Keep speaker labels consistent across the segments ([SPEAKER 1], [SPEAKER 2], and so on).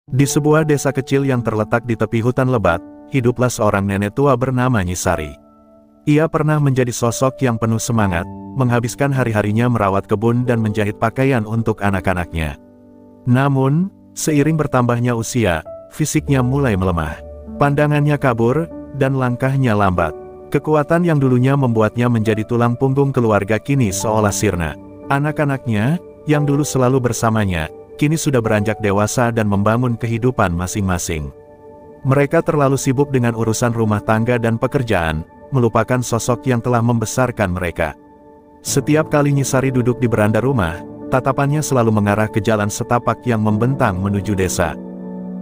[SPEAKER 1] Di sebuah desa kecil yang terletak di tepi hutan lebat, hiduplah seorang nenek tua bernama Nyisari. Ia pernah menjadi sosok yang penuh semangat, menghabiskan hari-harinya merawat kebun dan menjahit pakaian untuk anak-anaknya. Namun, seiring bertambahnya usia, fisiknya mulai melemah. Pandangannya kabur, dan langkahnya lambat. Kekuatan yang dulunya membuatnya menjadi tulang punggung keluarga kini seolah sirna. Anak-anaknya, yang dulu selalu bersamanya, kini sudah beranjak dewasa dan membangun kehidupan masing-masing. Mereka terlalu sibuk dengan urusan rumah tangga dan pekerjaan, melupakan sosok yang telah membesarkan mereka. Setiap kali Nyisari duduk di beranda rumah, tatapannya selalu mengarah ke jalan setapak yang membentang menuju desa.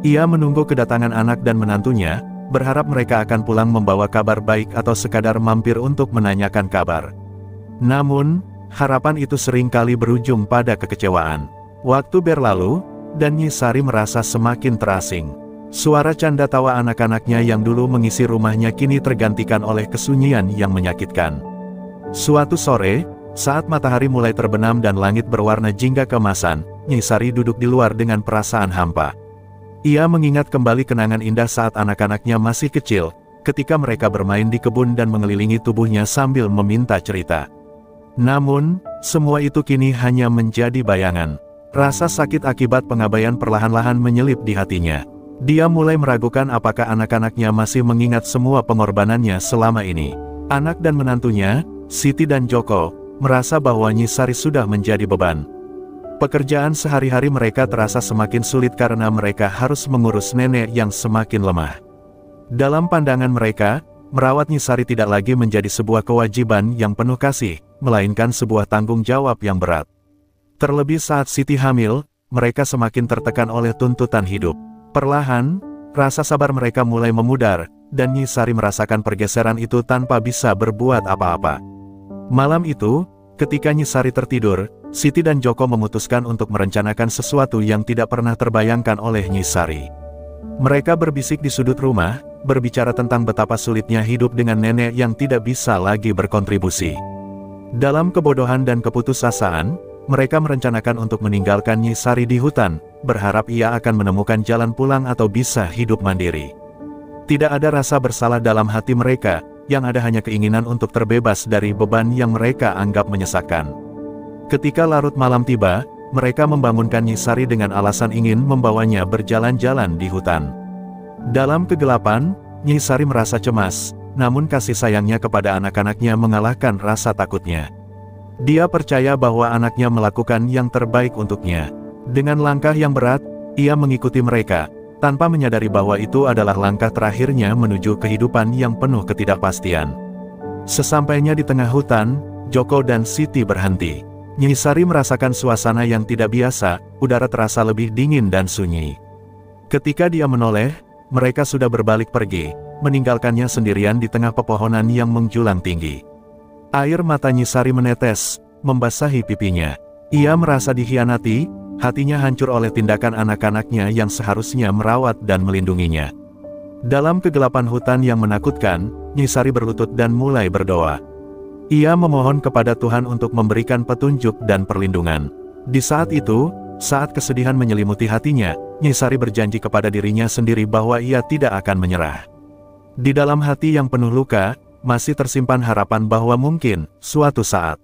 [SPEAKER 1] Ia menunggu kedatangan anak dan menantunya, berharap mereka akan pulang membawa kabar baik atau sekadar mampir untuk menanyakan kabar. Namun, harapan itu seringkali berujung pada kekecewaan. Waktu berlalu, dan Nyisari merasa semakin terasing. Suara canda tawa anak-anaknya yang dulu mengisi rumahnya kini tergantikan oleh kesunyian yang menyakitkan. Suatu sore, saat matahari mulai terbenam dan langit berwarna jingga keemasan, Nyisari duduk di luar dengan perasaan hampa. Ia mengingat kembali kenangan indah saat anak-anaknya masih kecil, ketika mereka bermain di kebun dan mengelilingi tubuhnya sambil meminta cerita. Namun, semua itu kini hanya menjadi bayangan. Rasa sakit akibat pengabaian perlahan-lahan menyelip di hatinya. Dia mulai meragukan apakah anak-anaknya masih mengingat semua pengorbanannya selama ini. Anak dan menantunya, Siti dan Joko, merasa bahwa Nyisari sudah menjadi beban. Pekerjaan sehari-hari mereka terasa semakin sulit karena mereka harus mengurus nenek yang semakin lemah. Dalam pandangan mereka, merawat Nyisari tidak lagi menjadi sebuah kewajiban yang penuh kasih, melainkan sebuah tanggung jawab yang berat. Terlebih saat Siti hamil, mereka semakin tertekan oleh tuntutan hidup. Perlahan, rasa sabar mereka mulai memudar, dan Nyisari merasakan pergeseran itu tanpa bisa berbuat apa-apa. Malam itu, ketika Nyisari tertidur, Siti dan Joko memutuskan untuk merencanakan sesuatu yang tidak pernah terbayangkan oleh Nyisari. Mereka berbisik di sudut rumah, berbicara tentang betapa sulitnya hidup dengan nenek yang tidak bisa lagi berkontribusi. Dalam kebodohan dan keputusasaan, mereka merencanakan untuk meninggalkan Nyisari di hutan, berharap ia akan menemukan jalan pulang atau bisa hidup mandiri. Tidak ada rasa bersalah dalam hati mereka, yang ada hanya keinginan untuk terbebas dari beban yang mereka anggap menyesakkan. Ketika larut malam tiba, mereka membangunkan Nyisari dengan alasan ingin membawanya berjalan-jalan di hutan. Dalam kegelapan, Nyisari merasa cemas, namun kasih sayangnya kepada anak-anaknya mengalahkan rasa takutnya. Dia percaya bahwa anaknya melakukan yang terbaik untuknya. Dengan langkah yang berat, ia mengikuti mereka, tanpa menyadari bahwa itu adalah langkah terakhirnya menuju kehidupan yang penuh ketidakpastian. Sesampainya di tengah hutan, Joko dan Siti berhenti. Nyisari merasakan suasana yang tidak biasa, udara terasa lebih dingin dan sunyi. Ketika dia menoleh, mereka sudah berbalik pergi, meninggalkannya sendirian di tengah pepohonan yang menjulang tinggi. Air mata Nyisari menetes, membasahi pipinya. Ia merasa dikhianati, hatinya hancur oleh tindakan anak-anaknya yang seharusnya merawat dan melindunginya. Dalam kegelapan hutan yang menakutkan, Nyisari berlutut dan mulai berdoa. Ia memohon kepada Tuhan untuk memberikan petunjuk dan perlindungan. Di saat itu, saat kesedihan menyelimuti hatinya, Nyisari berjanji kepada dirinya sendiri bahwa ia tidak akan menyerah. Di dalam hati yang penuh luka, masih tersimpan harapan bahwa mungkin, suatu saat,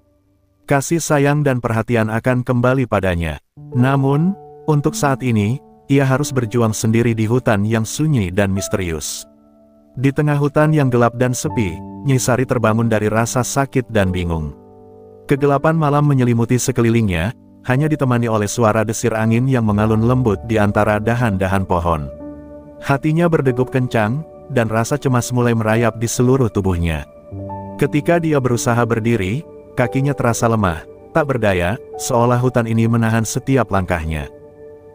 [SPEAKER 1] kasih sayang dan perhatian akan kembali padanya. Namun, untuk saat ini, ia harus berjuang sendiri di hutan yang sunyi dan misterius. Di tengah hutan yang gelap dan sepi, Nyisari terbangun dari rasa sakit dan bingung. Kegelapan malam menyelimuti sekelilingnya, hanya ditemani oleh suara desir angin yang mengalun lembut di antara dahan-dahan pohon. Hatinya berdegup kencang, dan rasa cemas mulai merayap di seluruh tubuhnya. Ketika dia berusaha berdiri, kakinya terasa lemah, tak berdaya, seolah hutan ini menahan setiap langkahnya.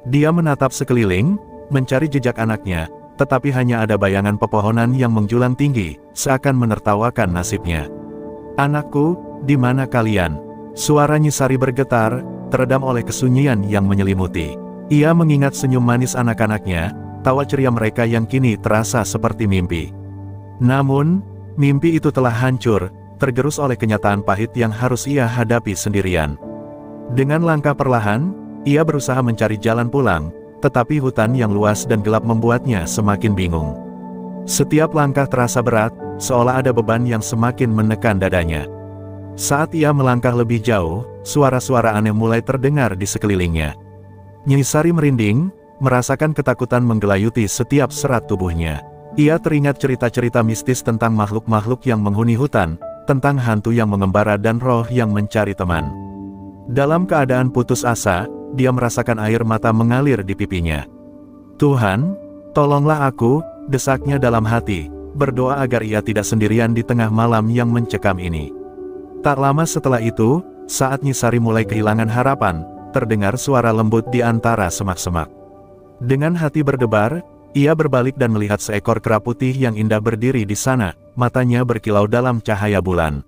[SPEAKER 1] Dia menatap sekeliling, mencari jejak anaknya, tetapi hanya ada bayangan pepohonan yang menjulang tinggi, seakan menertawakan nasibnya. "Anakku, di mana kalian?" Suara Nyisari bergetar, teredam oleh kesunyian yang menyelimuti. Ia mengingat senyum manis anak-anaknya, tawa ceria mereka yang kini terasa seperti mimpi. Namun, mimpi itu telah hancur, tergerus oleh kenyataan pahit yang harus ia hadapi sendirian. Dengan langkah perlahan, ia berusaha mencari jalan pulang, tetapi hutan yang luas dan gelap membuatnya semakin bingung. Setiap langkah terasa berat, seolah ada beban yang semakin menekan dadanya. Saat ia melangkah lebih jauh, suara-suara aneh mulai terdengar di sekelilingnya. Nyai Sari merinding, merasakan ketakutan menggelayuti setiap serat tubuhnya. Ia teringat cerita-cerita mistis tentang makhluk-makhluk yang menghuni hutan, tentang hantu yang mengembara dan roh yang mencari teman. Dalam keadaan putus asa, dia merasakan air mata mengalir di pipinya. "Tuhan, tolonglah aku," desaknya dalam hati, berdoa agar ia tidak sendirian di tengah malam yang mencekam ini. Tak lama setelah itu, saat Nyai Sari mulai kehilangan harapan, terdengar suara lembut di antara semak-semak. Dengan hati berdebar, ia berbalik dan melihat seekor kera putih yang indah berdiri di sana, matanya berkilau dalam cahaya bulan.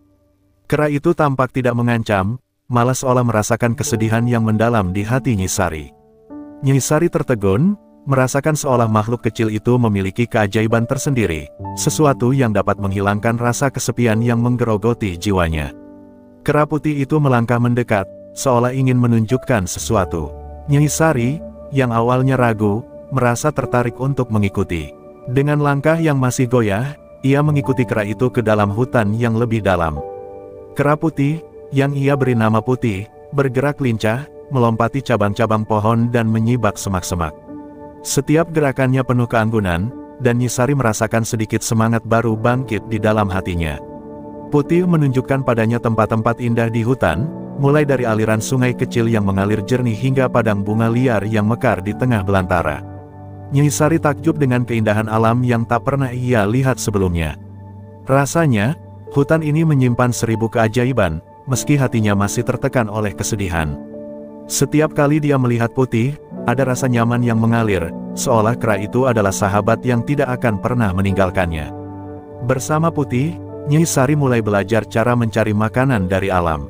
[SPEAKER 1] Kera itu tampak tidak mengancam, malah seolah merasakan kesedihan yang mendalam di hati Nyai Sari. Nyai Sari tertegun, merasakan seolah makhluk kecil itu memiliki keajaiban tersendiri, sesuatu yang dapat menghilangkan rasa kesepian yang menggerogoti jiwanya. Kera putih itu melangkah mendekat, seolah ingin menunjukkan sesuatu. Nyai Sari, yang awalnya ragu, merasa tertarik untuk mengikuti. Dengan langkah yang masih goyah, ia mengikuti kera itu ke dalam hutan yang lebih dalam. Kera putih, yang ia beri nama Putih, bergerak lincah, melompati cabang-cabang pohon dan menyibak semak-semak. Setiap gerakannya penuh keanggunan, dan Nyai Sari merasakan sedikit semangat baru bangkit di dalam hatinya. Putih menunjukkan padanya tempat-tempat indah di hutan, mulai dari aliran sungai kecil yang mengalir jernih hingga padang bunga liar yang mekar di tengah belantara. Nyai Sari takjub dengan keindahan alam yang tak pernah ia lihat sebelumnya. Rasanya, hutan ini menyimpan 1000 keajaiban, meski hatinya masih tertekan oleh kesedihan. Setiap kali dia melihat Putih, ada rasa nyaman yang mengalir, seolah kera itu adalah sahabat yang tidak akan pernah meninggalkannya. Bersama Putih, Nyai Sari mulai belajar cara mencari makanan dari alam.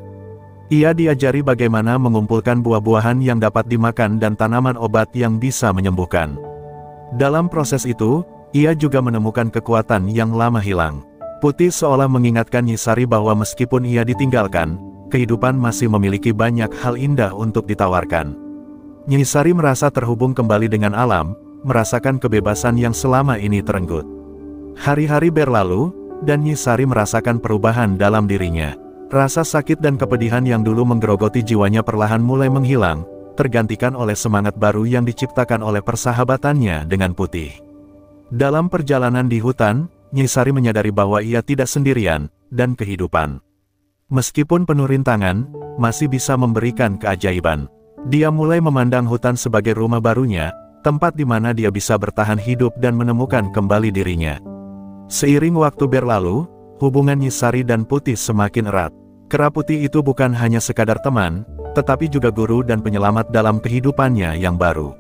[SPEAKER 1] Ia diajari bagaimana mengumpulkan buah-buahan yang dapat dimakan dan tanaman obat yang bisa menyembuhkan. Dalam proses itu, ia juga menemukan kekuatan yang lama hilang. Putih seolah mengingatkan Nyai Sari bahwa meskipun ia ditinggalkan, kehidupan masih memiliki banyak hal indah untuk ditawarkan. Nyai Sari merasa terhubung kembali dengan alam, merasakan kebebasan yang selama ini terenggut. Hari-hari berlalu, dan Nyai Sari merasakan perubahan dalam dirinya. Rasa sakit dan kepedihan yang dulu menggerogoti jiwanya perlahan mulai menghilang, tergantikan oleh semangat baru yang diciptakan oleh persahabatannya dengan Putih. Dalam perjalanan di hutan, Nyai Sari menyadari bahwa ia tidak sendirian, dan kehidupan, meskipun penuh rintangan, masih bisa memberikan keajaiban. Dia mulai memandang hutan sebagai rumah barunya, tempat di mana dia bisa bertahan hidup dan menemukan kembali dirinya. Seiring waktu berlalu, hubungan Nyai Sari dan Putih semakin erat. Kera putih itu bukan hanya sekadar teman, tetapi juga guru dan penyelamat dalam kehidupannya yang baru.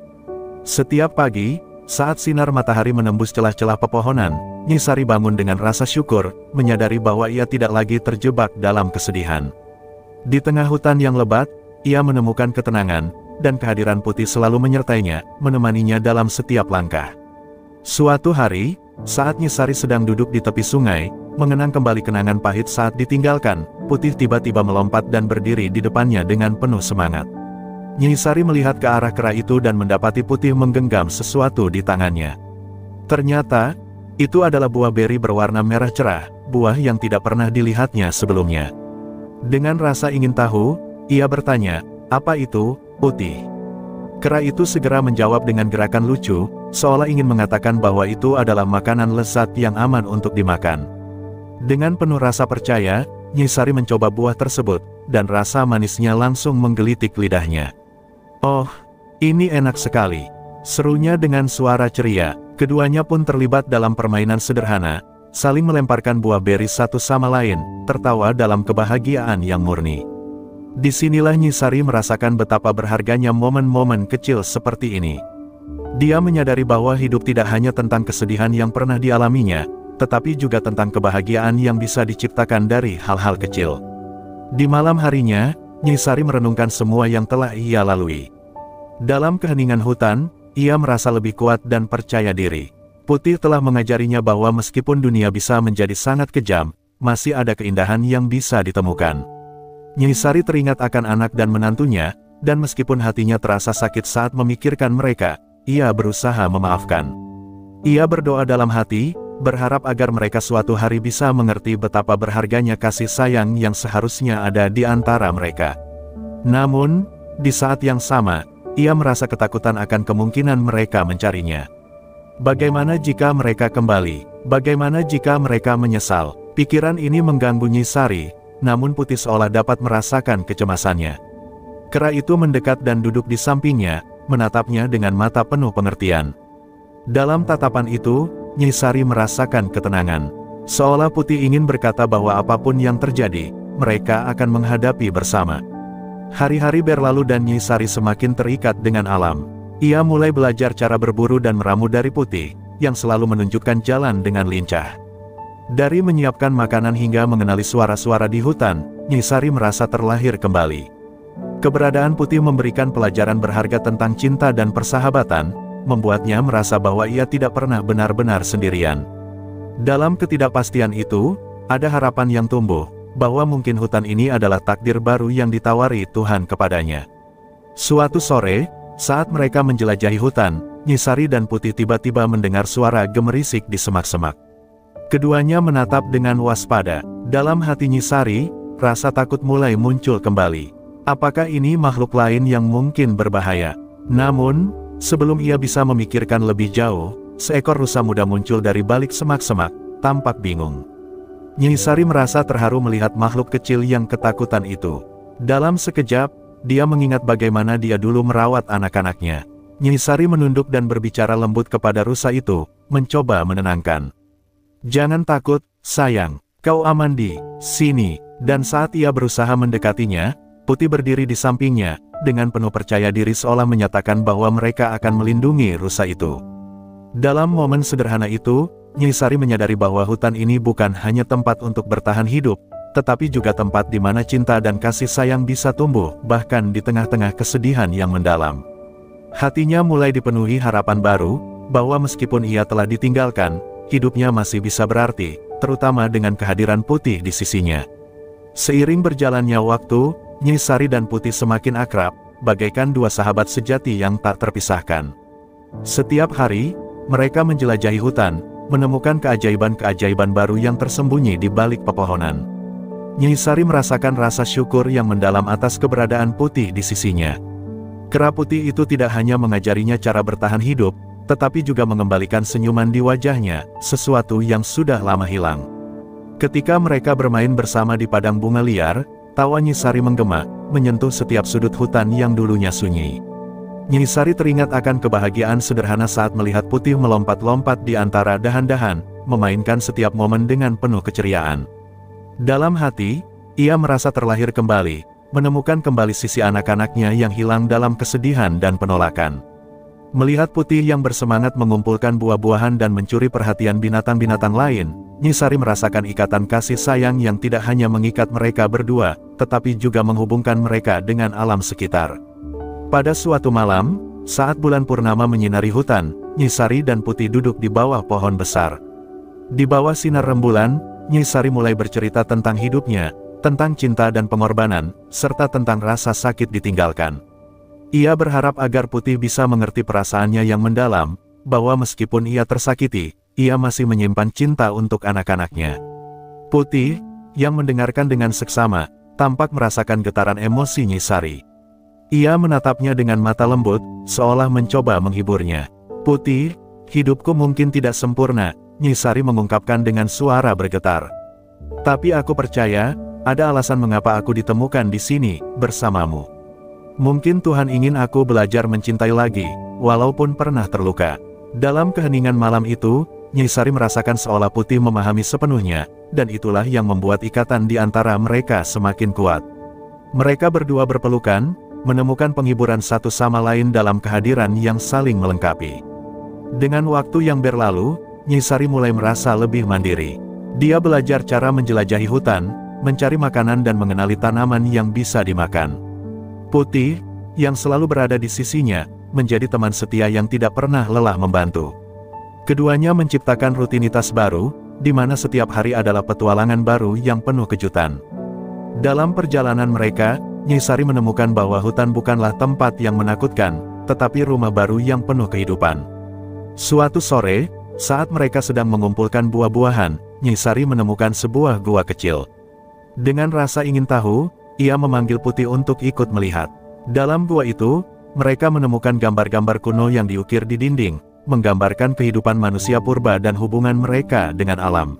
[SPEAKER 1] Setiap pagi, saat sinar matahari menembus celah-celah pepohonan, Nyai Sari bangun dengan rasa syukur, menyadari bahwa ia tidak lagi terjebak dalam kesedihan. Di tengah hutan yang lebat, ia menemukan ketenangan, dan kehadiran Putih selalu menyertainya, menemaninya dalam setiap langkah. Suatu hari, saat Nyai Sari sedang duduk di tepi sungai, mengenang kembali kenangan pahit saat ditinggalkan, Putih tiba-tiba melompat dan berdiri di depannya dengan penuh semangat. Nyai Sari melihat ke arah kera itu dan mendapati Putih menggenggam sesuatu di tangannya. Ternyata, itu adalah buah beri berwarna merah cerah, buah yang tidak pernah dilihatnya sebelumnya. Dengan rasa ingin tahu, ia bertanya, "Apa itu, Putih?" Kera itu segera menjawab dengan gerakan lucu, seolah ingin mengatakan bahwa itu adalah makanan lezat yang aman untuk dimakan. Dengan penuh rasa percaya, Nyai Sari mencoba buah tersebut, dan rasa manisnya langsung menggelitik lidahnya. "Oh, ini enak sekali," serunya dengan suara ceria. Keduanya pun terlibat dalam permainan sederhana, saling melemparkan buah beri satu sama lain, tertawa dalam kebahagiaan yang murni. Disinilah Nyai Sari merasakan betapa berharganya momen-momen kecil seperti ini. Dia menyadari bahwa hidup tidak hanya tentang kesedihan yang pernah dialaminya, tetapi juga tentang kebahagiaan yang bisa diciptakan dari hal-hal kecil. Di malam harinya, Nyai Sari merenungkan semua yang telah ia lalui. Dalam keheningan hutan, ia merasa lebih kuat dan percaya diri. Putih telah mengajarinya bahwa meskipun dunia bisa menjadi sangat kejam, masih ada keindahan yang bisa ditemukan. Nyai Sari teringat akan anak dan menantunya, dan meskipun hatinya terasa sakit saat memikirkan mereka, ia berusaha memaafkan. Ia berdoa dalam hati, berharap agar mereka suatu hari bisa mengerti betapa berharganya kasih sayang yang seharusnya ada di antara mereka. Namun, di saat yang sama, ia merasa ketakutan akan kemungkinan mereka mencarinya. Bagaimana jika mereka kembali? Bagaimana jika mereka menyesal? Pikiran ini mengganggu Nyi Sari, namun Putih seolah dapat merasakan kecemasannya. Kera itu mendekat dan duduk di sampingnya, menatapnya dengan mata penuh pengertian. Dalam tatapan itu, Nyi Sari merasakan ketenangan. Seolah Putih ingin berkata bahwa apapun yang terjadi, mereka akan menghadapi bersama. Hari-hari berlalu dan Nyi Sari semakin terikat dengan alam. Ia mulai belajar cara berburu dan meramu dari Putih, yang selalu menunjukkan jalan dengan lincah. Dari menyiapkan makanan hingga mengenali suara-suara di hutan, Nyi Sari merasa terlahir kembali. Keberadaan Putih memberikan pelajaran berharga tentang cinta dan persahabatan, membuatnya merasa bahwa ia tidak pernah benar-benar sendirian. Dalam ketidakpastian itu, ada harapan yang tumbuh, bahwa mungkin hutan ini adalah takdir baru yang ditawari Tuhan kepadanya. Suatu sore, saat mereka menjelajahi hutan, Nyi Sari dan Putih tiba-tiba mendengar suara gemerisik di semak-semak. Keduanya menatap dengan waspada. Dalam hati Nyi Sari, rasa takut mulai muncul kembali. Apakah ini makhluk lain yang mungkin berbahaya? Namun, sebelum ia bisa memikirkan lebih jauh, seekor rusa muda muncul dari balik semak-semak, tampak bingung. Nyi Sari merasa terharu melihat makhluk kecil yang ketakutan itu. Dalam sekejap, dia mengingat bagaimana dia dulu merawat anak-anaknya. Nyi Sari menunduk dan berbicara lembut kepada rusa itu, mencoba menenangkan. "Jangan takut, sayang. Kau aman di sini." Dan saat ia berusaha mendekatinya, Putih berdiri di sampingnya, dengan penuh percaya diri seolah menyatakan bahwa mereka akan melindungi rusa itu. Dalam momen sederhana itu, Nyi Sari menyadari bahwa hutan ini bukan hanya tempat untuk bertahan hidup, tetapi juga tempat di mana cinta dan kasih sayang bisa tumbuh, bahkan di tengah-tengah kesedihan yang mendalam. Hatinya mulai dipenuhi harapan baru, bahwa meskipun ia telah ditinggalkan, hidupnya masih bisa berarti, terutama dengan kehadiran Putih di sisinya. Seiring berjalannya waktu, Nyi Sari dan Putih semakin akrab, bagaikan dua sahabat sejati yang tak terpisahkan. Setiap hari, mereka menjelajahi hutan, menemukan keajaiban-keajaiban baru yang tersembunyi di balik pepohonan. Nyi Sari merasakan rasa syukur yang mendalam atas keberadaan Putih di sisinya. Kera putih itu tidak hanya mengajarinya cara bertahan hidup, tetapi juga mengembalikan senyuman di wajahnya, sesuatu yang sudah lama hilang. Ketika mereka bermain bersama di padang bunga liar, tawa Nyi Sari menggema, menyentuh setiap sudut hutan yang dulunya sunyi. Nyi Sari teringat akan kebahagiaan sederhana saat melihat Putih melompat-lompat di antara dahan-dahan, memainkan setiap momen dengan penuh keceriaan. Dalam hati, ia merasa terlahir kembali, menemukan kembali sisi anak-anaknya yang hilang dalam kesedihan dan penolakan. Melihat Putih yang bersemangat mengumpulkan buah-buahan dan mencuri perhatian binatang-binatang lain, Nyi Sari merasakan ikatan kasih sayang yang tidak hanya mengikat mereka berdua, tetapi juga menghubungkan mereka dengan alam sekitar. Pada suatu malam, saat bulan purnama menyinari hutan, Nyi Sari dan Putih duduk di bawah pohon besar. Di bawah sinar rembulan, Nyi Sari mulai bercerita tentang hidupnya, tentang cinta dan pengorbanan, serta tentang rasa sakit ditinggalkan. Ia berharap agar Putih bisa mengerti perasaannya yang mendalam, bahwa meskipun ia tersakiti, ia masih menyimpan cinta untuk anak-anaknya. Putih, yang mendengarkan dengan seksama, tampak merasakan getaran emosi Nyi Sari. Ia menatapnya dengan mata lembut, seolah mencoba menghiburnya. "Putih, hidupku mungkin tidak sempurna," Nyi Sari mengungkapkan dengan suara bergetar. "Tapi aku percaya, ada alasan mengapa aku ditemukan di sini, bersamamu. Mungkin Tuhan ingin aku belajar mencintai lagi, walaupun pernah terluka." Dalam keheningan malam itu, Nyi Sari merasakan seolah Putih memahami sepenuhnya, dan itulah yang membuat ikatan di antara mereka semakin kuat. Mereka berdua berpelukan, menemukan penghiburan satu sama lain dalam kehadiran yang saling melengkapi. Dengan waktu yang berlalu, Nyi Sari mulai merasa lebih mandiri. Dia belajar cara menjelajahi hutan, mencari makanan dan mengenali tanaman yang bisa dimakan. Putih, yang selalu berada di sisinya, menjadi teman setia yang tidak pernah lelah membantu. Keduanya menciptakan rutinitas baru, di mana setiap hari adalah petualangan baru yang penuh kejutan. Dalam perjalanan mereka, Nyi Sari menemukan bahwa hutan bukanlah tempat yang menakutkan, tetapi rumah baru yang penuh kehidupan. Suatu sore, saat mereka sedang mengumpulkan buah-buahan, Nyai Sari menemukan sebuah gua kecil. Dengan rasa ingin tahu, ia memanggil Putih untuk ikut melihat. Dalam gua itu, mereka menemukan gambar-gambar kuno yang diukir di dinding, menggambarkan kehidupan manusia purba dan hubungan mereka dengan alam.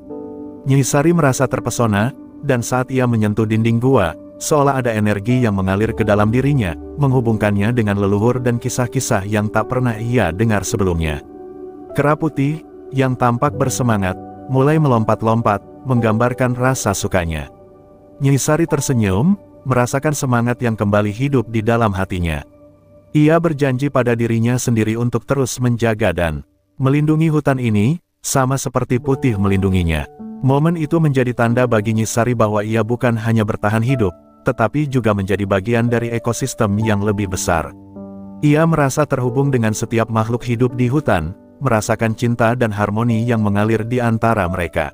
[SPEAKER 1] Nyai Sari merasa terpesona, dan saat ia menyentuh dinding gua, seolah ada energi yang mengalir ke dalam dirinya, menghubungkannya dengan leluhur dan kisah-kisah yang tak pernah ia dengar sebelumnya. Kera putih, yang tampak bersemangat, mulai melompat-lompat, menggambarkan rasa sukanya. Nyai Sari tersenyum, merasakan semangat yang kembali hidup di dalam hatinya. Ia berjanji pada dirinya sendiri untuk terus menjaga dan melindungi hutan ini, sama seperti Putih melindunginya. Momen itu menjadi tanda bagi Nyai Sari bahwa ia bukan hanya bertahan hidup, tetapi juga menjadi bagian dari ekosistem yang lebih besar. Ia merasa terhubung dengan setiap makhluk hidup di hutan, merasakan cinta dan harmoni yang mengalir di antara mereka.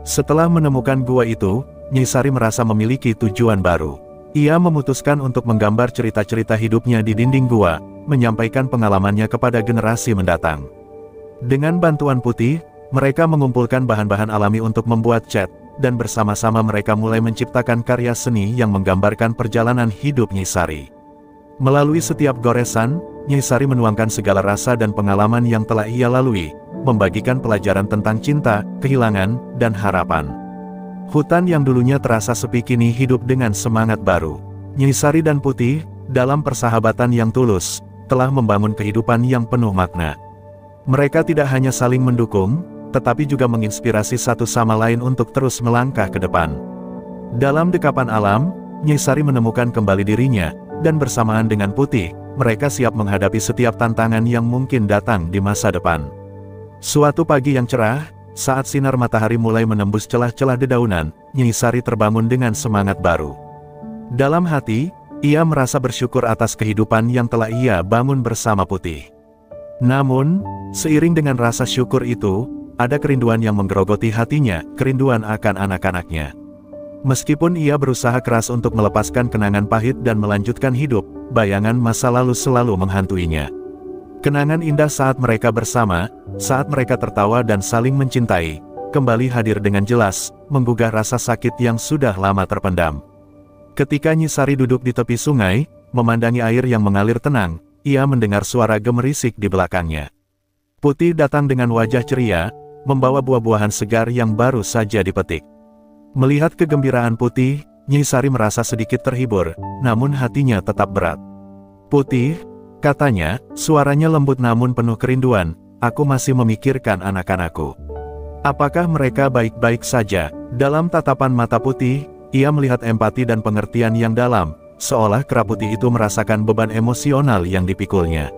[SPEAKER 1] Setelah menemukan gua itu, Nyai Sari merasa memiliki tujuan baru. Ia memutuskan untuk menggambar cerita-cerita hidupnya di dinding gua, menyampaikan pengalamannya kepada generasi mendatang. Dengan bantuan Putih, mereka mengumpulkan bahan-bahan alami untuk membuat cat, dan bersama-sama mereka mulai menciptakan karya seni yang menggambarkan perjalanan hidup Nyai Sari. Melalui setiap goresan, Nyai Sari menuangkan segala rasa dan pengalaman yang telah ia lalui, membagikan pelajaran tentang cinta, kehilangan, dan harapan. Hutan yang dulunya terasa sepi kini hidup dengan semangat baru. Nyai Sari dan Putih, dalam persahabatan yang tulus, telah membangun kehidupan yang penuh makna. Mereka tidak hanya saling mendukung, tetapi juga menginspirasi satu sama lain untuk terus melangkah ke depan. Dalam dekapan alam, Nyai Sari menemukan kembali dirinya, dan bersamaan dengan Putih, mereka siap menghadapi setiap tantangan yang mungkin datang di masa depan. Suatu pagi yang cerah, saat sinar matahari mulai menembus celah-celah dedaunan, Nyai Sari terbangun dengan semangat baru. Dalam hati, ia merasa bersyukur atas kehidupan yang telah ia bangun bersama Putih. Namun, seiring dengan rasa syukur itu, ada kerinduan yang menggerogoti hatinya, kerinduan akan anak-anaknya. Meskipun ia berusaha keras untuk melepaskan kenangan pahit dan melanjutkan hidup, bayangan masa lalu selalu menghantuinya. Kenangan indah saat mereka bersama, saat mereka tertawa dan saling mencintai, kembali hadir dengan jelas, menggugah rasa sakit yang sudah lama terpendam. Ketika Nyai Sari duduk di tepi sungai, memandangi air yang mengalir tenang, ia mendengar suara gemerisik di belakangnya. Putih datang dengan wajah ceria, membawa buah-buahan segar yang baru saja dipetik. Melihat kegembiraan Putih, Nyai Sari merasa sedikit terhibur, namun hatinya tetap berat. "Putih," katanya, suaranya lembut namun penuh kerinduan, "aku masih memikirkan anak-anakku. Apakah mereka baik-baik saja?" Dalam tatapan mata Putih, ia melihat empati dan pengertian yang dalam, seolah kera putih itu merasakan beban emosional yang dipikulnya.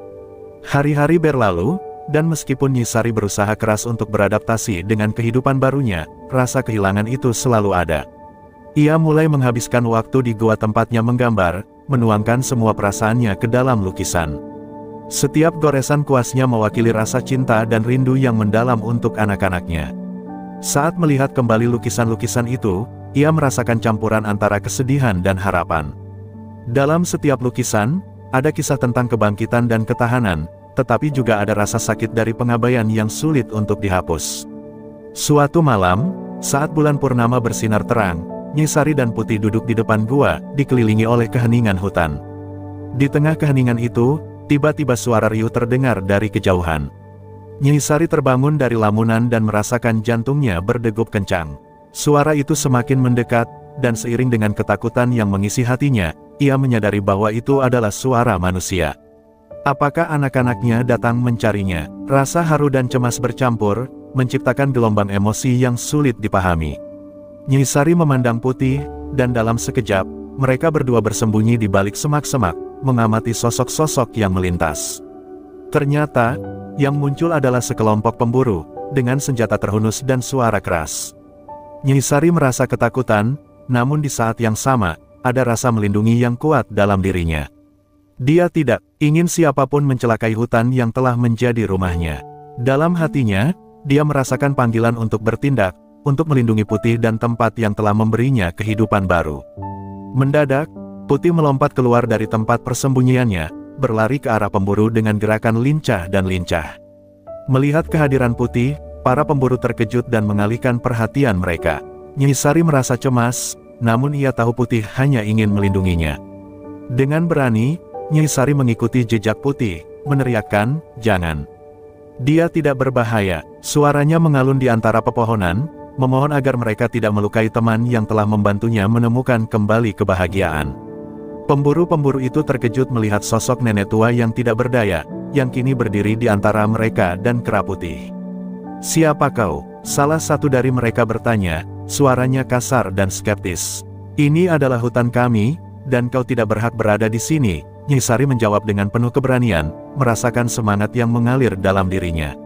[SPEAKER 1] Hari-hari berlalu, dan meskipun Nyai Sari berusaha keras untuk beradaptasi dengan kehidupan barunya, rasa kehilangan itu selalu ada. Ia mulai menghabiskan waktu di gua tempatnya menggambar, menuangkan semua perasaannya ke dalam lukisan. Setiap goresan kuasnya mewakili rasa cinta dan rindu yang mendalam untuk anak-anaknya. Saat melihat kembali lukisan-lukisan itu, ia merasakan campuran antara kesedihan dan harapan. Dalam setiap lukisan, ada kisah tentang kebangkitan dan ketahanan, tetapi juga ada rasa sakit dari pengabaian yang sulit untuk dihapus. Suatu malam, saat bulan purnama bersinar terang, Nyai Sari dan Putih duduk di depan gua, dikelilingi oleh keheningan hutan. Di tengah keheningan itu, tiba-tiba suara riuh terdengar dari kejauhan. Nyai Sari terbangun dari lamunan dan merasakan jantungnya berdegup kencang. Suara itu semakin mendekat, dan seiring dengan ketakutan yang mengisi hatinya, ia menyadari bahwa itu adalah suara manusia. Apakah anak-anaknya datang mencarinya? Rasa haru dan cemas bercampur, menciptakan gelombang emosi yang sulit dipahami. Nyai Sari memandang Putih, dan dalam sekejap, mereka berdua bersembunyi di balik semak-semak, mengamati sosok-sosok yang melintas. Ternyata, yang muncul adalah sekelompok pemburu, dengan senjata terhunus dan suara keras. Nyai Sari merasa ketakutan, namun di saat yang sama, ada rasa melindungi yang kuat dalam dirinya. Dia tidak ingin siapapun mencelakai hutan yang telah menjadi rumahnya. Dalam hatinya, dia merasakan panggilan untuk bertindak, untuk melindungi Putih dan tempat yang telah memberinya kehidupan baru. Mendadak, Putih melompat keluar dari tempat persembunyiannya, berlari ke arah pemburu dengan gerakan lincah dan lincah. Melihat kehadiran Putih, para pemburu terkejut dan mengalihkan perhatian mereka. Nyai Sari merasa cemas, namun ia tahu Putih hanya ingin melindunginya. Dengan berani, Nyai Sari mengikuti jejak Putih, meneriakkan, "Jangan. Dia tidak berbahaya." Suaranya mengalun di antara pepohonan, memohon agar mereka tidak melukai teman yang telah membantunya menemukan kembali kebahagiaan. Pemburu-pemburu itu terkejut melihat sosok nenek tua yang tidak berdaya, yang kini berdiri di antara mereka dan kera Putih. "Siapa kau?" Salah satu dari mereka bertanya, suaranya kasar dan skeptis. "Ini adalah hutan kami, dan kau tidak berhak berada di sini." Nyai Sari menjawab dengan penuh keberanian, merasakan semangat yang mengalir dalam dirinya.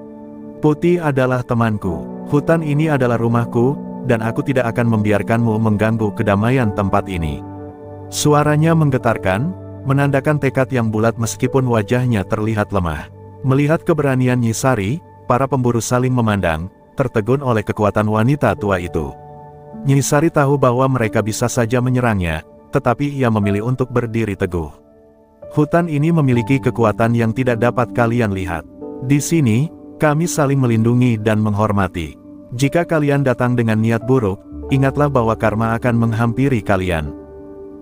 [SPEAKER 1] "Putih adalah temanku. Hutan ini adalah rumahku, dan aku tidak akan membiarkanmu mengganggu kedamaian tempat ini." Suaranya menggetarkan, menandakan tekad yang bulat meskipun wajahnya terlihat lemah. Melihat keberanian Nyai Sari, para pemburu saling memandang, tertegun oleh kekuatan wanita tua itu. Nyai Sari tahu bahwa mereka bisa saja menyerangnya, tetapi ia memilih untuk berdiri teguh. "Hutan ini memiliki kekuatan yang tidak dapat kalian lihat. Di sini, kami saling melindungi dan menghormati. Jika kalian datang dengan niat buruk, ingatlah bahwa karma akan menghampiri kalian."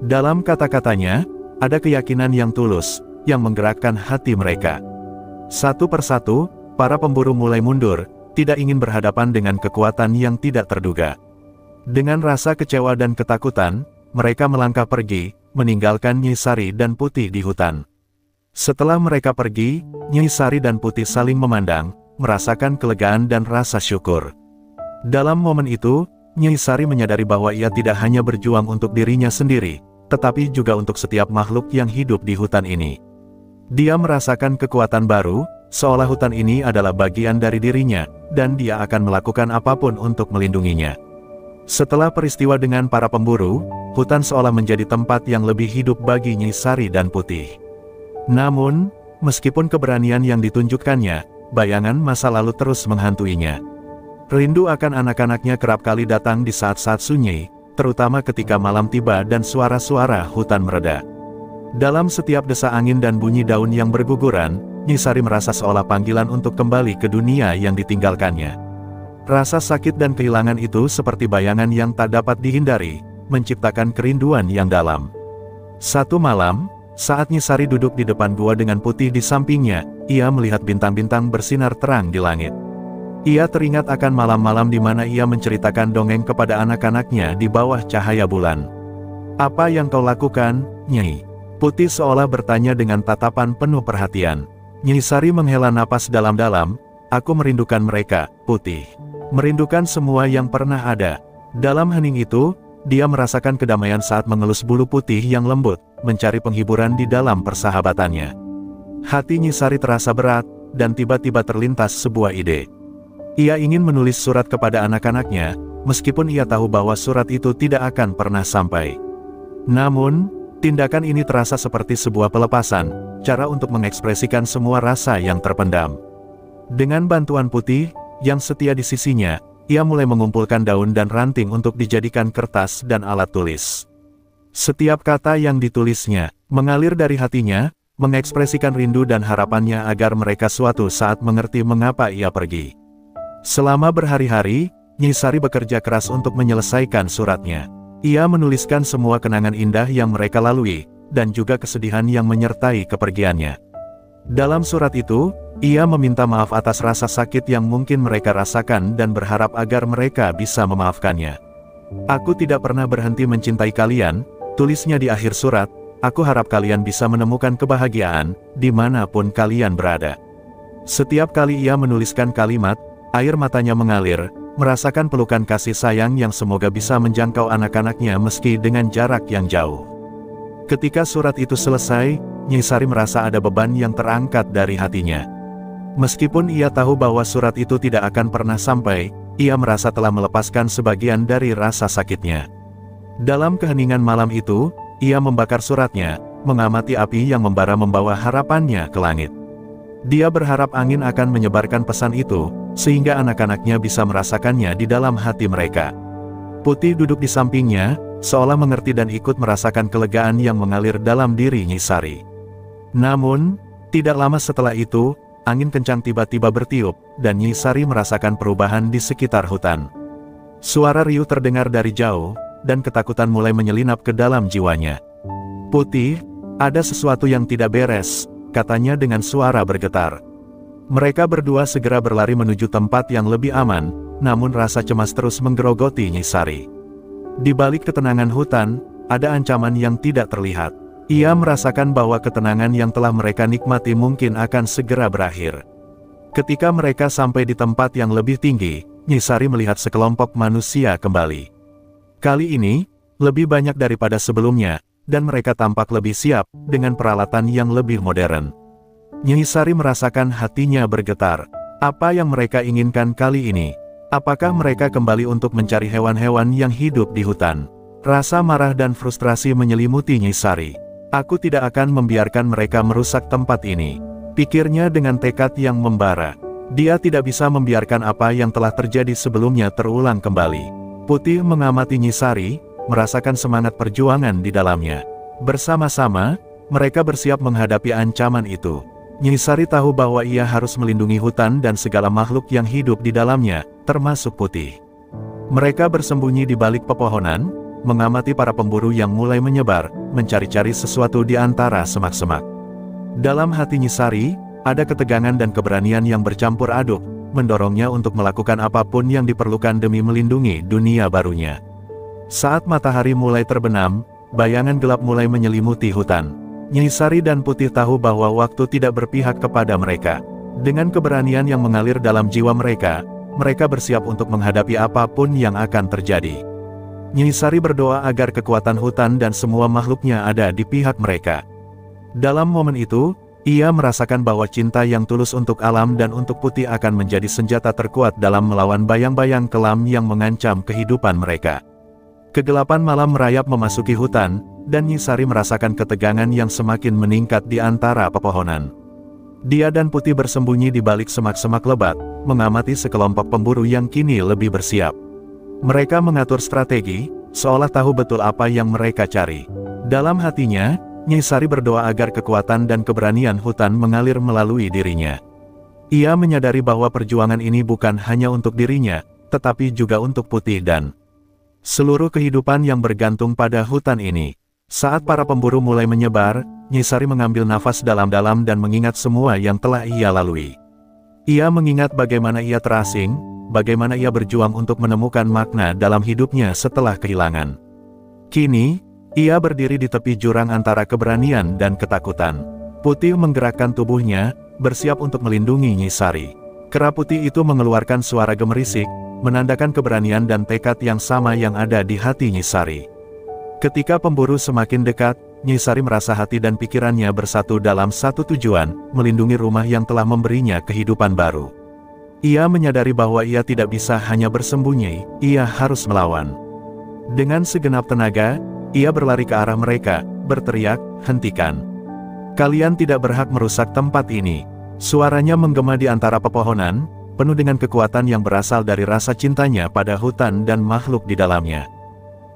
[SPEAKER 1] Dalam kata-katanya, ada keyakinan yang tulus, yang menggerakkan hati mereka. Satu persatu, para pemburu mulai mundur, tidak ingin berhadapan dengan kekuatan yang tidak terduga. Dengan rasa kecewa dan ketakutan, mereka melangkah pergi, meninggalkan Nyai Sari dan Putih di hutan. Setelah mereka pergi, Nyai Sari dan Putih saling memandang, merasakan kelegaan dan rasa syukur. Dalam momen itu, Nyai Sari menyadari bahwa ia tidak hanya berjuang untuk dirinya sendiri, tetapi juga untuk setiap makhluk yang hidup di hutan ini. Dia merasakan kekuatan baru, seolah hutan ini adalah bagian dari dirinya, dan dia akan melakukan apapun untuk melindunginya. Setelah peristiwa dengan para pemburu, hutan seolah menjadi tempat yang lebih hidup bagi Nyai Sari dan Putih. Namun, meskipun keberanian yang ditunjukkannya, bayangan masa lalu terus menghantuinya. Rindu akan anak-anaknya kerap kali datang di saat-saat sunyi, terutama ketika malam tiba dan suara-suara hutan mereda. Dalam setiap desa angin dan bunyi daun yang berguguran, Nyai Sari merasa seolah panggilan untuk kembali ke dunia yang ditinggalkannya. Rasa sakit dan kehilangan itu seperti bayangan yang tak dapat dihindari, menciptakan kerinduan yang dalam. Satu malam, saat Nyai Sari duduk di depan gua dengan Putih di sampingnya, ia melihat bintang-bintang bersinar terang di langit. Ia teringat akan malam-malam di mana ia menceritakan dongeng kepada anak-anaknya di bawah cahaya bulan. "Apa yang kau lakukan, Nyai?" Putih seolah bertanya dengan tatapan penuh perhatian. Nyai Sari menghela napas dalam-dalam, "Aku merindukan mereka, Putih. Merindukan semua yang pernah ada." Dalam hening itu, dia merasakan kedamaian saat mengelus bulu Putih yang lembut, mencari penghiburan di dalam persahabatannya. Hati Nyai Sari terasa berat, dan tiba-tiba terlintas sebuah ide. Ia ingin menulis surat kepada anak-anaknya, meskipun ia tahu bahwa surat itu tidak akan pernah sampai. Namun, tindakan ini terasa seperti sebuah pelepasan, cara untuk mengekspresikan semua rasa yang terpendam. Dengan bantuan Putih, yang setia di sisinya, ia mulai mengumpulkan daun dan ranting untuk dijadikan kertas dan alat tulis. Setiap kata yang ditulisnya, mengalir dari hatinya, mengekspresikan rindu dan harapannya agar mereka suatu saat mengerti mengapa ia pergi. Selama berhari-hari, Nyai Sari bekerja keras untuk menyelesaikan suratnya. Ia menuliskan semua kenangan indah yang mereka lalui, dan juga kesedihan yang menyertai kepergiannya. Dalam surat itu, ia meminta maaf atas rasa sakit yang mungkin mereka rasakan dan berharap agar mereka bisa memaafkannya. "Aku tidak pernah berhenti mencintai kalian," tulisnya di akhir surat. "Aku harap kalian bisa menemukan kebahagiaan, dimanapun kalian berada." Setiap kali ia menuliskan kalimat, air matanya mengalir, merasakan pelukan kasih sayang yang semoga bisa menjangkau anak-anaknya meski dengan jarak yang jauh. Ketika surat itu selesai, Nyai Sari merasa ada beban yang terangkat dari hatinya. Meskipun ia tahu bahwa surat itu tidak akan pernah sampai, ia merasa telah melepaskan sebagian dari rasa sakitnya. Dalam keheningan malam itu, ia membakar suratnya, mengamati api yang membara membawa harapannya ke langit. Dia berharap angin akan menyebarkan pesan itu, sehingga anak-anaknya bisa merasakannya di dalam hati mereka. Putih duduk di sampingnya, seolah mengerti dan ikut merasakan kelegaan yang mengalir dalam diri Nyai Sari. Namun, tidak lama setelah itu, angin kencang tiba-tiba bertiup, dan Nyi Sari merasakan perubahan di sekitar hutan. Suara riuh terdengar dari jauh, dan ketakutan mulai menyelinap ke dalam jiwanya. "Putih, ada sesuatu yang tidak beres," katanya dengan suara bergetar. Mereka berdua segera berlari menuju tempat yang lebih aman, namun rasa cemas terus menggerogoti Nyi Sari. Di balik ketenangan hutan, ada ancaman yang tidak terlihat. Ia merasakan bahwa ketenangan yang telah mereka nikmati mungkin akan segera berakhir. Ketika mereka sampai di tempat yang lebih tinggi, Nyi Sari melihat sekelompok manusia kembali. Kali ini, lebih banyak daripada sebelumnya, dan mereka tampak lebih siap, dengan peralatan yang lebih modern. Nyi Sari merasakan hatinya bergetar. Apa yang mereka inginkan kali ini? Apakah mereka kembali untuk mencari hewan-hewan yang hidup di hutan? Rasa marah dan frustrasi menyelimuti Nyi Sari. "Aku tidak akan membiarkan mereka merusak tempat ini," pikirnya dengan tekad yang membara. Dia tidak bisa membiarkan apa yang telah terjadi sebelumnya terulang kembali. Putih mengamati Nyi Sari, merasakan semangat perjuangan di dalamnya. Bersama-sama, mereka bersiap menghadapi ancaman itu. Nyi Sari tahu bahwa ia harus melindungi hutan dan segala makhluk yang hidup di dalamnya, termasuk Putih. Mereka bersembunyi di balik pepohonan, mengamati para pemburu yang mulai menyebar, mencari-cari sesuatu di antara semak-semak. Dalam hati Nyi Sari, ada ketegangan dan keberanian yang bercampur aduk, mendorongnya untuk melakukan apapun yang diperlukan demi melindungi dunia barunya. Saat matahari mulai terbenam, bayangan gelap mulai menyelimuti hutan. Nyi Sari dan Putih tahu bahwa waktu tidak berpihak kepada mereka. Dengan keberanian yang mengalir dalam jiwa mereka, mereka bersiap untuk menghadapi apapun yang akan terjadi. Nyi Sari berdoa agar kekuatan hutan dan semua makhluknya ada di pihak mereka. Dalam momen itu, ia merasakan bahwa cinta yang tulus untuk alam dan untuk Putih akan menjadi senjata terkuat dalam melawan bayang-bayang kelam yang mengancam kehidupan mereka. Kegelapan malam merayap memasuki hutan, dan Nyi Sari merasakan ketegangan yang semakin meningkat di antara pepohonan. Dia dan Putih bersembunyi di balik semak-semak lebat, mengamati sekelompok pemburu yang kini lebih bersiap. Mereka mengatur strategi, seolah tahu betul apa yang mereka cari. Dalam hatinya, Nyi Sari berdoa agar kekuatan dan keberanian hutan mengalir melalui dirinya. Ia menyadari bahwa perjuangan ini bukan hanya untuk dirinya, tetapi juga untuk Putih dan seluruh kehidupan yang bergantung pada hutan ini. Saat para pemburu mulai menyebar, Nyi Sari mengambil nafas dalam-dalam dan mengingat semua yang telah ia lalui. Ia mengingat bagaimana ia terasing, bagaimana ia berjuang untuk menemukan makna dalam hidupnya setelah kehilangan. Kini, ia berdiri di tepi jurang antara keberanian dan ketakutan. Putih menggerakkan tubuhnya, bersiap untuk melindungi Nyi Sari. Kera putih itu mengeluarkan suara gemerisik, menandakan keberanian dan tekad yang sama yang ada di hati Nyi Sari. Ketika pemburu semakin dekat, Nyi Sari merasa hati dan pikirannya bersatu dalam satu tujuan, melindungi rumah yang telah memberinya kehidupan baru. Ia menyadari bahwa ia tidak bisa hanya bersembunyi, ia harus melawan. Dengan segenap tenaga, ia berlari ke arah mereka, berteriak, "Hentikan! Kalian tidak berhak merusak tempat ini." Suaranya menggema di antara pepohonan, penuh dengan kekuatan yang berasal dari rasa cintanya pada hutan dan makhluk di dalamnya.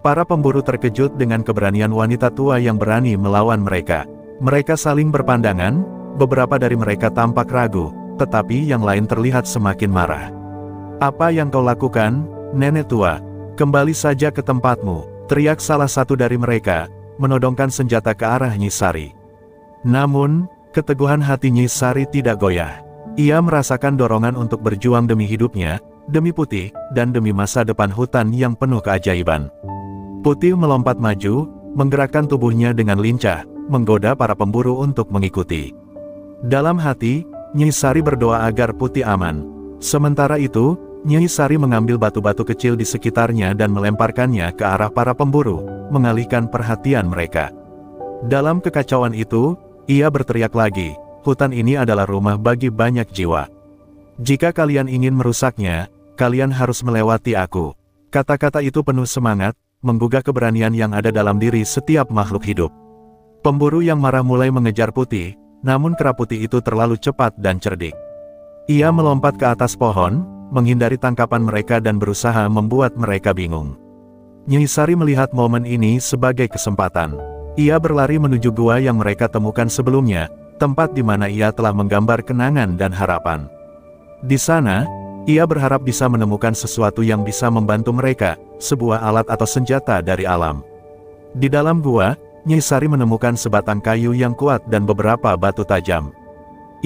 [SPEAKER 1] Para pemburu terkejut dengan keberanian wanita tua yang berani melawan mereka. Mereka saling berpandangan, beberapa dari mereka tampak ragu, tetapi yang lain terlihat semakin marah. "Apa yang kau lakukan, nenek tua? Kembali saja ke tempatmu," teriak salah satu dari mereka, menodongkan senjata ke arah Nyi Sari. Namun, keteguhan hati Nyi Sari tidak goyah. Ia merasakan dorongan untuk berjuang demi hidupnya, demi Putih, dan demi masa depan hutan yang penuh keajaiban. Putih melompat maju, menggerakkan tubuhnya dengan lincah, menggoda para pemburu untuk mengikuti. Dalam hati, Nyi Sari berdoa agar Putih aman. Sementara itu, Nyi Sari mengambil batu-batu kecil di sekitarnya dan melemparkannya ke arah para pemburu, mengalihkan perhatian mereka. Dalam kekacauan itu, ia berteriak lagi, "Hutan ini adalah rumah bagi banyak jiwa. Jika kalian ingin merusaknya, kalian harus melewati aku." Kata-kata itu penuh semangat, menggugah keberanian yang ada dalam diri setiap makhluk hidup. Pemburu yang marah mulai mengejar Putih, namun kera putih itu terlalu cepat dan cerdik. Ia melompat ke atas pohon, menghindari tangkapan mereka dan berusaha membuat mereka bingung. Nyi Sari melihat momen ini sebagai kesempatan. Ia berlari menuju gua yang mereka temukan sebelumnya, tempat di mana ia telah menggambar kenangan dan harapan. Di sana, ia berharap bisa menemukan sesuatu yang bisa membantu mereka, sebuah alat atau senjata dari alam. Di dalam gua, Nyai Sari menemukan sebatang kayu yang kuat dan beberapa batu tajam.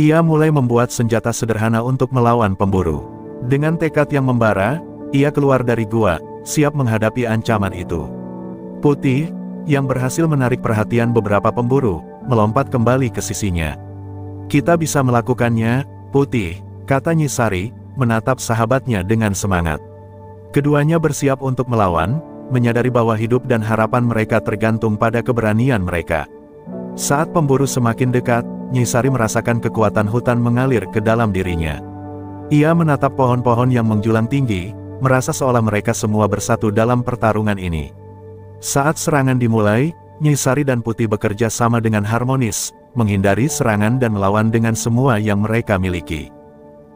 [SPEAKER 1] Ia mulai membuat senjata sederhana untuk melawan pemburu. Dengan tekad yang membara, ia keluar dari gua, siap menghadapi ancaman itu. Putih, yang berhasil menarik perhatian beberapa pemburu, melompat kembali ke sisinya. "Kita bisa melakukannya, Putih," kata Nyai Sari, menatap sahabatnya dengan semangat. Keduanya bersiap untuk melawan, menyadari bahwa hidup dan harapan mereka tergantung pada keberanian mereka. Saat pemburu semakin dekat, Nyai Sari merasakan kekuatan hutan mengalir ke dalam dirinya. Ia menatap pohon-pohon yang menjulang tinggi, merasa seolah mereka semua bersatu dalam pertarungan ini. Saat serangan dimulai, Nyai Sari dan Putih bekerja sama dengan harmonis, menghindari serangan dan melawan dengan semua yang mereka miliki.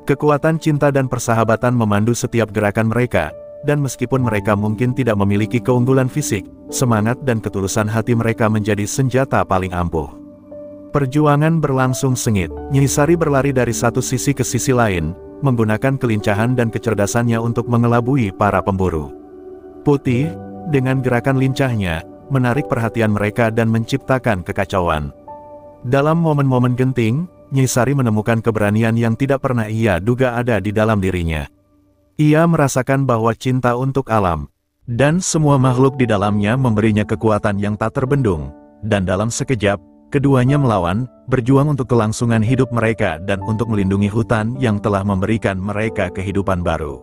[SPEAKER 1] Kekuatan cinta dan persahabatan memandu setiap gerakan mereka, dan meskipun mereka mungkin tidak memiliki keunggulan fisik, semangat dan ketulusan hati mereka menjadi senjata paling ampuh. Perjuangan berlangsung sengit. Nyai Sari berlari dari satu sisi ke sisi lain, menggunakan kelincahan dan kecerdasannya untuk mengelabui para pemburu. Putih, dengan gerakan lincahnya, menarik perhatian mereka dan menciptakan kekacauan. Dalam momen-momen genting, Nyai Sari menemukan keberanian yang tidak pernah ia duga ada di dalam dirinya. Ia merasakan bahwa cinta untuk alam, dan semua makhluk di dalamnya memberinya kekuatan yang tak terbendung, dan dalam sekejap, keduanya melawan, berjuang untuk kelangsungan hidup mereka dan untuk melindungi hutan yang telah memberikan mereka kehidupan baru.